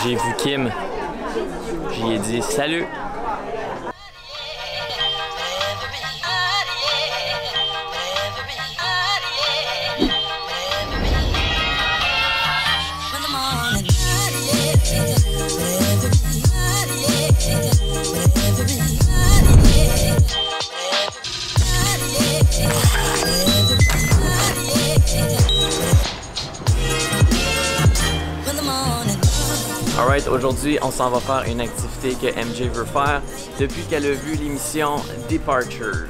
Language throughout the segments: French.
j'ai vu Kim. J'y ai dit salut. Alright, aujourd'hui, on s'en va faire une activité que MJ veut faire depuis qu'elle a vu l'émission Departures.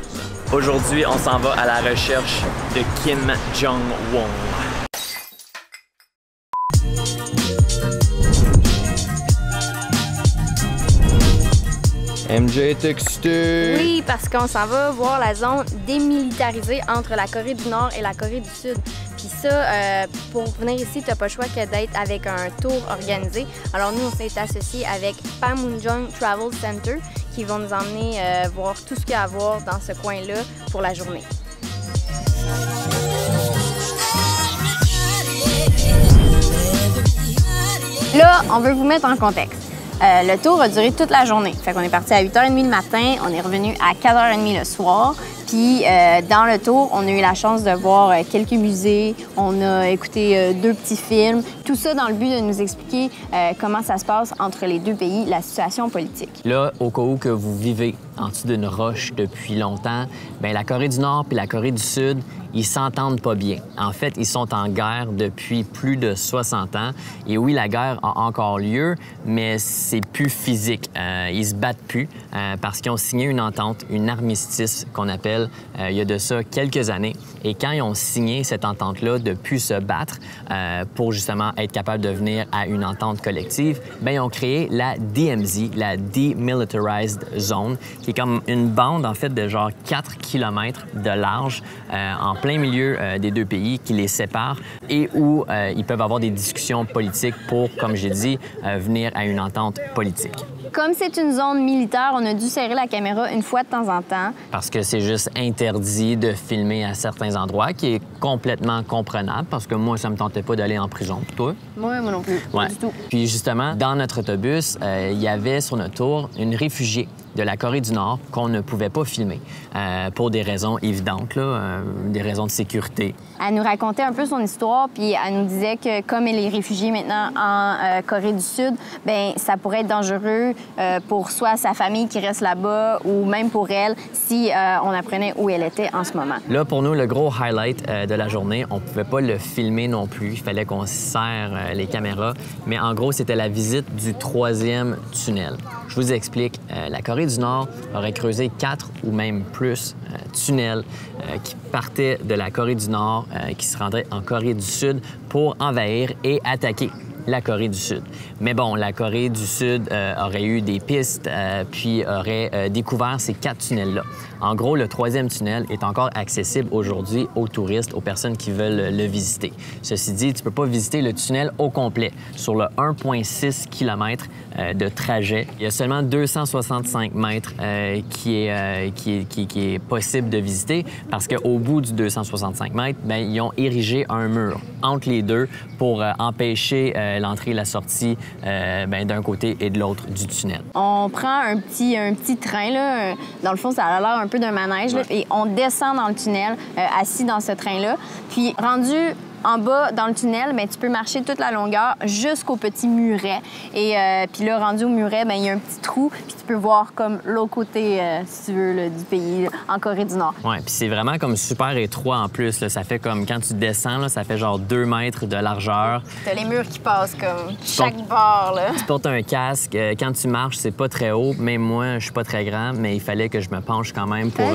Aujourd'hui, on s'en va à la recherche de Kim Jong-won. MJ est excité! Oui, parce qu'on s'en va voir la zone démilitarisée entre la Corée du Nord et la Corée du Sud. Puis ça, pour venir ici, t'as pas le choix que d'être avec un tour organisé. Alors nous, on s'est associés avec Panmunjom Travel Center qui vont nous emmener voir tout ce qu'il y a à voir dans ce coin-là pour la journée. Là, on veut vous mettre en contexte. Le tour a duré toute la journée. Fait qu'on est parti à 8h30 le matin, on est revenu à 4h30 le soir. Puis dans le tour, on a eu la chance de voir quelques musées, on a écouté 2 petits films. Tout ça dans le but de nous expliquer comment ça se passe entre les 2 pays, la situation politique. Là, au cas où que vous vivez en dessous d'une roche depuis longtemps, bien, la Corée du Nord puis la Corée du Sud, ils s'entendent pas bien. En fait, ils sont en guerre depuis plus de 60 ans. Et oui, la guerre a encore lieu, mais c'est plus physique. Ils se battent plus parce qu'ils ont signé une entente, une armistice qu'on appelle il y a de ça quelques années. Et quand ils ont signé cette entente-là de plus se battre pour justement être capable de venir à une entente collective, bien, ils ont créé la DMZ, la Demilitarized Zone, qui est comme une bande, en fait, de genre 4 km de large en plein milieu des 2 pays qui les séparent et où ils peuvent avoir des discussions politiques pour, comme j'ai dit, venir à une entente politique. Comme c'est une zone militaire, on a dû serrer la caméra une fois de temps en temps. Parce que c'est juste interdit de filmer à certains endroits, qui est complètement comprenable, parce que moi, ça me tentait pas d'aller en prison. Toi? Moi non plus. Ouais. Pas du tout. Puis justement, dans notre autobus, il y avait sur notre tour une réfugiée de la Corée du Nord qu'on ne pouvait pas filmer pour des raisons évidentes, là, des raisons de sécurité. Elle nous racontait un peu son histoire, puis elle nous disait que comme elle est réfugiée maintenant en Corée du Sud, bien, ça pourrait être dangereux pour soit sa famille qui reste là-bas ou même pour elle si on apprenait où elle était en ce moment. Là, pour nous, le gros highlight de la journée, on pouvait pas le filmer non plus. Il fallait qu'on serre les caméras. Mais en gros, c'était la visite du 3e tunnel. Je vous explique. La Corée du Nord aurait creusé 4 ou même plus tunnels qui partaient de la Corée du Nord, qui se rendraient en Corée du Sud pour envahir et attaquer la Corée du Sud. Mais bon, la Corée du Sud aurait eu des pistes puis aurait découvert ces 4 tunnels-là. En gros, le 3e tunnel est encore accessible aujourd'hui aux touristes, aux personnes qui veulent le visiter. Ceci dit, tu ne peux pas visiter le tunnel au complet. Sur le 1,6 km de trajet, il y a seulement 265 mètres qui est possible de visiter parce qu'au bout du 265 mètres, bien, ils ont érigé un mur entre les deux pour empêcher l'entrée et la sortie d'un côté et de l'autre du tunnel. On prend un petit train, là. Dans le fond, ça a l'air un peu d'un manège, là, et on descend dans le tunnel, assis dans ce train-là. Puis rendu en bas, dans le tunnel, bien, tu peux marcher toute la longueur jusqu'au petit muret. Et puis là, rendu au muret, bien, il y a un petit trou, puis tu peux voir comme l'autre côté, si tu veux, là, du pays, en Corée du Nord. Oui, puis c'est vraiment comme super étroit en plus. Là. Ça fait comme, quand tu descends, là, ça fait genre 2 mètres de largeur. T'as les murs qui passent comme chaque bord, là. Tu portes un casque. Quand tu marches, c'est pas très haut. Même moi, je suis pas très grand, mais il fallait que je me penche quand même pour...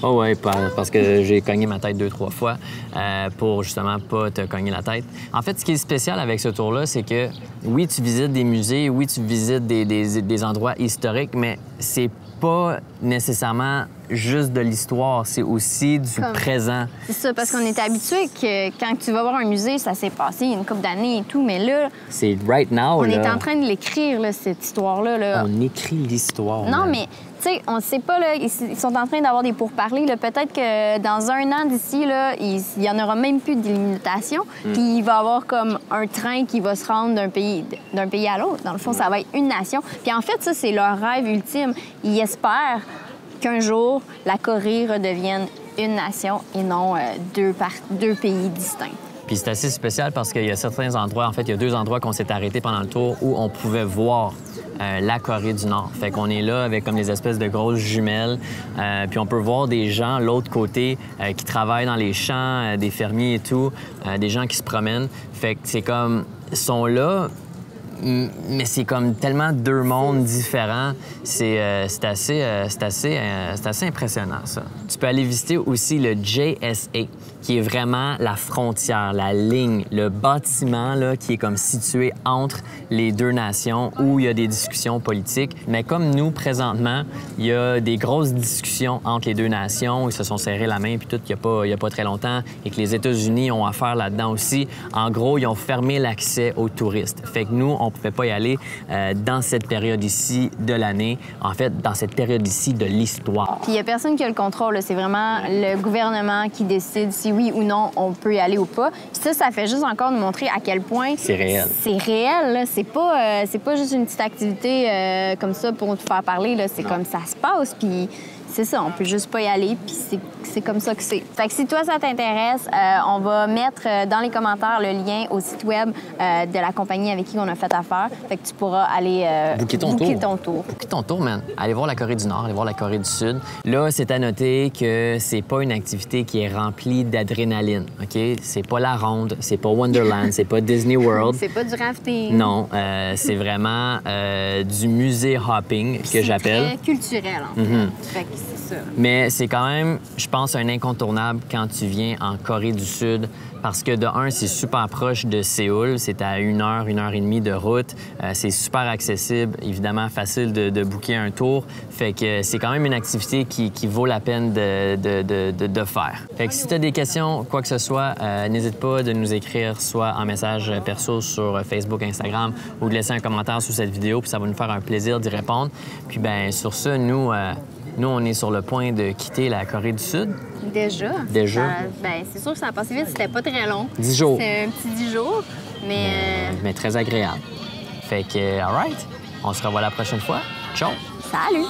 Oh ouais, parce que j'ai cogné ma tête 2-3 fois pour justement pas te cogner la tête. En fait, ce qui est spécial avec ce tour-là, c'est que oui, tu visites des musées, oui, tu visites des endroits historiques, mais c'est pas nécessairement juste de l'histoire, c'est aussi du présent. C'est ça, parce qu'on est habitué que quand tu vas voir un musée, ça s'est passé il y a une couple d'années et tout, mais là... C'est right now, on est en train de l'écrire, cette histoire-là. Là. On écrit l'histoire. Non, mais... Tu sais, on ne sait pas, là, ils sont en train d'avoir des pourparlers. Peut-être que dans un an d'ici, il n'y en aura même plus d'illimitation. Puis il va y avoir comme un train qui va se rendre d'un pays à l'autre. Dans le fond, ça va être une nation. Puis en fait, ça, c'est leur rêve ultime. Ils espèrent qu'un jour, la Corée redevienne une nation et non deux pays distincts. Puis c'est assez spécial parce qu'il y a certains endroits, en fait, il y a 2 endroits qu'on s'est arrêtés pendant le tour où on pouvait voir la Corée du Nord. Fait qu'on est là avec comme des espèces de grosses jumelles. Puis on peut voir des gens, l'autre côté, qui travaillent dans les champs, des fermiers et tout, des gens qui se promènent. Fait que c'est comme, ils sont là, mais c'est comme tellement 2 mondes différents. C'est assez impressionnant, ça. Tu peux aller visiter aussi le JSA, qui est vraiment la frontière, la ligne, le bâtiment là, qui est comme situé entre les 2 nations où il y a des discussions politiques. Mais comme nous, présentement, il y a des grosses discussions entre les 2 nations. Ils se sont serrés la main puis tout il y a pas très longtemps et que les États-Unis ont affaire là-dedans aussi. En gros, ils ont fermé l'accès aux touristes. Fait que nous, on pouvait pas y aller dans cette période ici de l'année. En fait, dans cette période ici de l'histoire. Puis il y a personne qui a le contrôle. C'est vraiment le gouvernement qui décide si oui ou non on peut y aller ou pas. Puis ça fait juste encore nous montrer à quel point c'est réel. C'est réel, là. C'est pas juste une petite activité comme ça pour te faire parler, là. C'est comme ça se passe, puis c'est ça, on peut juste pas y aller, puis c'est comme ça que c'est. Fait que si toi, ça t'intéresse, on va mettre dans les commentaires le lien au site web de la compagnie avec qui on a fait affaire. Fait que tu pourras aller booker ton tour. Booker ton tour, man. Allez voir la Corée du Nord, allez voir la Corée du Sud. Là, c'est à noter que c'est pas une activité qui est remplie d'adrénaline, OK? C'est pas la ronde, c'est pas Wonderland, c'est pas Disney World. C'est pas du rafting. Non, c'est vraiment du musée hopping que j'appelle. C'est très culturel, en fait. Fait que c'est ça. Mais c'est quand même, je pense, un incontournable quand tu viens en Corée du Sud parce que, de un, c'est super proche de Séoul. C'est à 1 heure, 1 heure et demie de route. C'est super accessible, évidemment, facile de booker un tour. Fait que c'est quand même une activité qui vaut la peine de faire. Fait que si tu as des questions, quoi que ce soit, n'hésite pas de nous écrire soit en message perso sur Facebook, Instagram ou de laisser un commentaire sous cette vidéo, puis ça va nous faire un plaisir d'y répondre. Puis, bien, sur ce, nous, on est sur le point de quitter la Corée du Sud. Déjà? Déjà? C'est sûr que ça a passé vite. C'était pas très long. 10 jours. C'était un petit 10 jours, mais très agréable. Fait que, all right, on se revoit la prochaine fois. Ciao! Salut!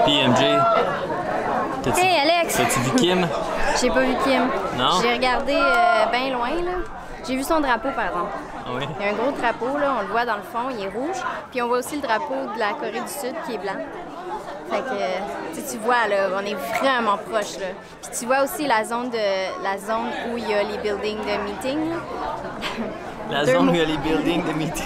Puis, MJ, Hey, Alex! T'as-tu vu Kim? J'ai pas vu Kim. Non? J'ai regardé bien loin, là. J'ai vu son drapeau, par exemple. Ah oui? Il y a un gros drapeau, là, on le voit dans le fond, il est rouge. Puis on voit aussi le drapeau de la Corée du Sud qui est blanc. Fait que, tu vois, là, on est vraiment proche, là. Puis tu vois aussi la zone où il y a les buildings de meeting, là. La zone où il y a les buildings de meeting.